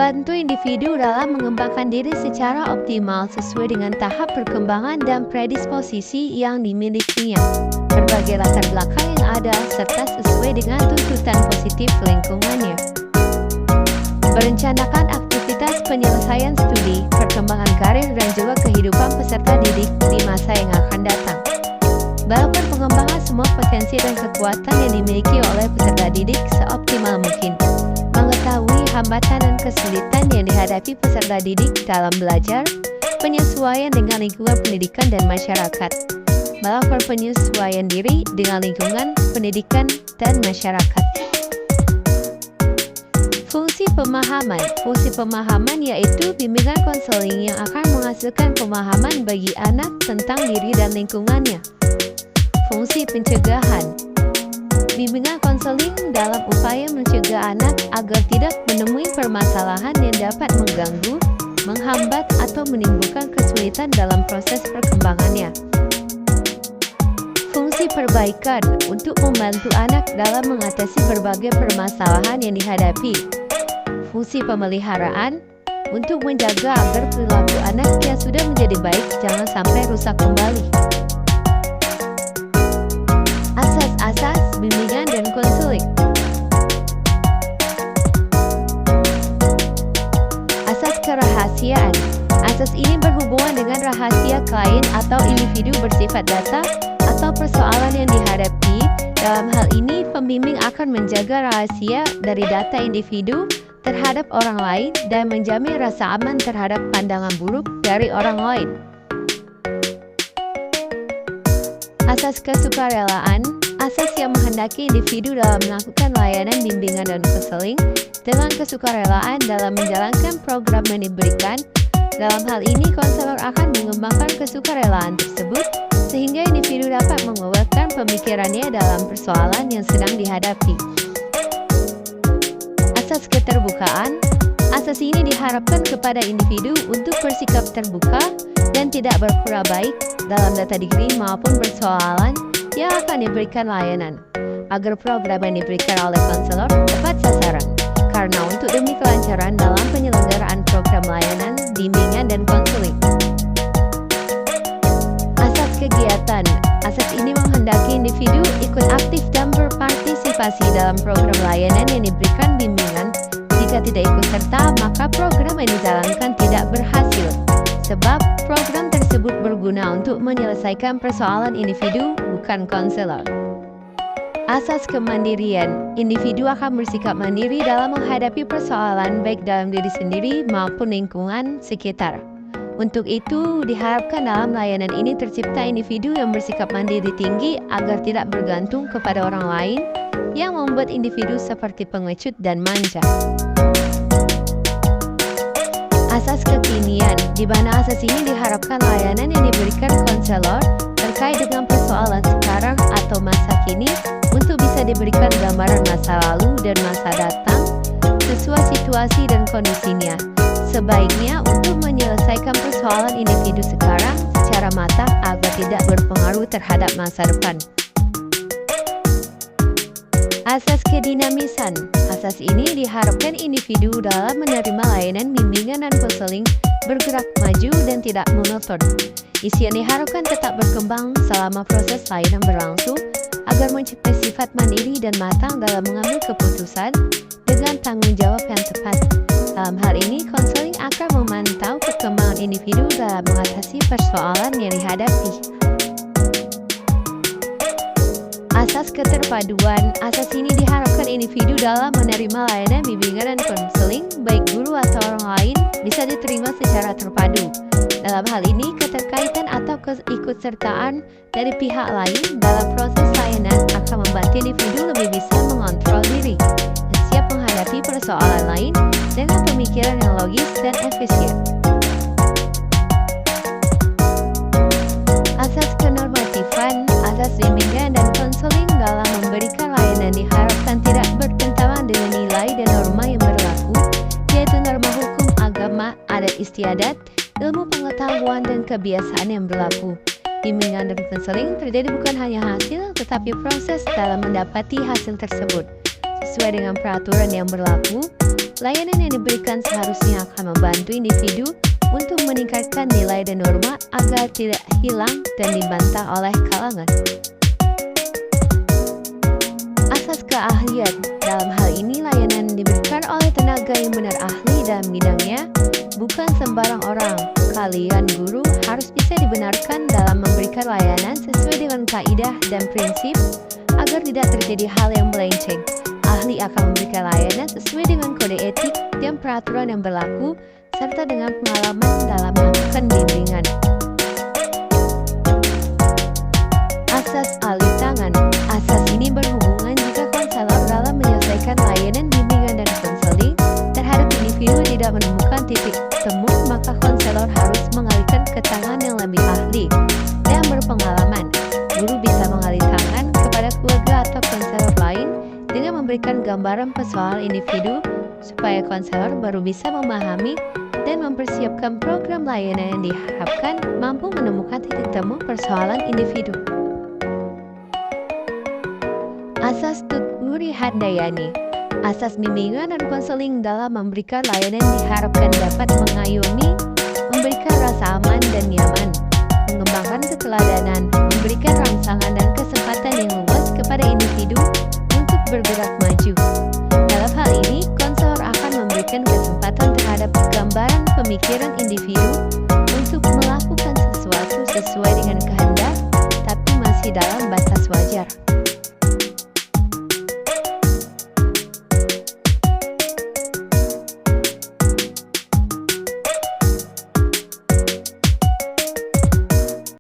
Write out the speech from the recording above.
membantu individu dalam mengembangkan diri secara optimal sesuai dengan tahap perkembangan dan predisposisi yang dimilikinya, berbagai latar belakang yang ada, serta sesuai dengan tuntutan positif lingkungannya. Merencanakan aktivitas penyelesaian studi, perkembangan karir, dan juga kehidupan peserta didik di masa yang akan datang. Melakukan pengembangan semua potensi dan kekuatan yang dimiliki oleh peserta didik seoptimal mungkin. Mengetahui hambatan dan kesulitan yang dihadapi peserta didik dalam belajar, penyesuaian dengan lingkungan pendidikan dan masyarakat. Melakukan penyesuaian diri dengan lingkungan pendidikan dan masyarakat. Fungsi pemahaman yaitu bimbingan konseling yang akan menghasilkan pemahaman bagi anak tentang diri dan lingkungannya. Fungsi pencegahan, bimbingan konseling dalam upaya mencegah anak agar tidak menemui permasalahan yang dapat mengganggu, menghambat, atau menimbulkan kesulitan dalam proses perkembangannya. Fungsi perbaikan, untuk membantu anak dalam mengatasi berbagai permasalahan yang dihadapi. Fungsi pemeliharaan, untuk menjaga agar perilaku anak yang sudah menjadi baik jangan sampai rusak kembali. Asas-asas bimbingan dan konseling. Asas kerahasiaan. Asas ini berhubungan dengan rahasia klien atau individu bersifat data atau persoalan yang dihadapi. Dalam hal ini, pembimbing akan menjaga rahasia dari data individu terhadap orang lain dan menjamin rasa aman terhadap pandangan buruk dari orang lain. Asas kesukarelaan, asas yang menghendaki individu dalam melakukan layanan bimbingan dan konseling dengan kesukarelaan dalam menjalankan program yang diberikan. Dalam hal ini, konselor akan mengembangkan kesukarelaan tersebut sehingga individu dapat menguatkan pemikirannya dalam persoalan yang sedang dihadapi. Asas keterbukaan, asas ini diharapkan kepada individu untuk bersikap terbuka dan tidak berpura baik dalam data diri maupun persoalan yang akan diberikan layanan, agar program yang diberikan oleh konselor tepat sasaran. Karena untuk demi kelancaran dalam penyelenggaraan program layanan, bimbingan, dan konseling. Asas kegiatan, asas ini menghendaki individu ikut aktif dan berpartisipasi dalam program layanan yang diberikan bimbingan. Jika tidak ikut serta, maka program yang dijalankan tidak berhasil, sebab program tersebut berguna untuk menyelesaikan persoalan individu, bukan konselor. Asas kemandirian, individu akan bersikap mandiri dalam menghadapi persoalan baik dalam diri sendiri maupun lingkungan sekitar. Untuk itu, diharapkan dalam layanan ini tercipta individu yang bersikap mandiri tinggi agar tidak bergantung kepada orang lain yang membuat individu seperti pengecut dan manja. Asas kekinian, di mana asas ini diharapkan layanan yang diberikan konselor terkait dengan persoalan sekarang atau masa kini untuk bisa diberikan gambaran masa lalu dan masa datang sesuai situasi dan kondisinya. Sebaiknya untuk menyelesaikan persoalan individu sekarang secara matang agar tidak berpengaruh terhadap masa depan. Asas kedinamisan, asas ini diharapkan individu dalam menerima layanan bimbingan dan konseling bergerak maju dan tidak monoton. Isi yang diharapkan tetap berkembang selama proses layanan berlangsung agar mencapai sifat mandiri dan matang dalam mengambil keputusan dengan tanggung jawab yang tepat. Dalam hal ini, konseling akan memantau perkembangan individu dalam mengatasi persoalan yang dihadapi. Asas keterpaduan, asas ini diharapkan individu dalam menerima layanan bimbingan dan konseling, baik guru atau orang lain, bisa diterima secara terpadu. Dalam hal ini, keterkaitan atau keikutsertaan dari pihak lain dalam proses layanan akan membantu individu lebih bisa mengontrol diri dan siap menghadapi persoalan lain dengan pemikiran yang logis dan efisien. Asas kenormatifan, asas bimbingan dan konseling dalam memberikan layanan diharapkan tidak bertentangan dengan nilai dan norma yang berlaku, yaitu norma hukum agama, adat istiadat, ilmu pengetahuan, dan kebiasaan yang berlaku. Bimbingan dan konseling terjadi bukan hanya hasil, tetapi proses dalam mendapati hasil tersebut. Sesuai dengan peraturan yang berlaku, layanan yang diberikan seharusnya akan membantu individu untuk meningkatkan nilai dan norma agar tidak hilang dan dibantah oleh kalangan. Asas keahlian. Dalam hal ini layanan diberikan oleh tenaga yang benar ahli dalam bidangnya, bukan sembarang orang. Kalian guru harus bisa dibenarkan dalam memberikan layanan sesuai dengan kaidah dan prinsip agar tidak terjadi hal yang melenceng. Ahli akan memberikan layanan sesuai dengan kode etik dan peraturan yang berlaku serta dengan pengalaman dalam melakukan bimbingan. Asas alih tangan. Asas ini berhubungan jika konselor dalam menyelesaikan layanan bimbingan dan konseling terhadap individu tidak menemukan titik temu, maka konselor harus mengalihkan ke tangan yang lebih ahli dan berpengalaman. Guru bisa mengalih tangan kepada keluarga atau konselor lain dengan memberikan gambaran persoalan individu supaya konselor baru bisa memahami dan mempersiapkan program layanan yang diharapkan mampu menemukan titik temu persoalan individu. Asas Tuturi Handayani. Asas bimbingan dan konseling dalam memberikan layanan diharapkan dapat mengayomi, memberikan rasa aman dan nyaman, mengembangkan keteladanan, memberikan rangsangan dan kesempatan yang luas kepada individu untuk bergerak maju. Dalam hal ini, konselor akan memberikan kesempatan terhadap gambaran pemikiran individu untuk melakukan sesuatu sesuai dengan kehendak, tapi masih dalam batas wajar.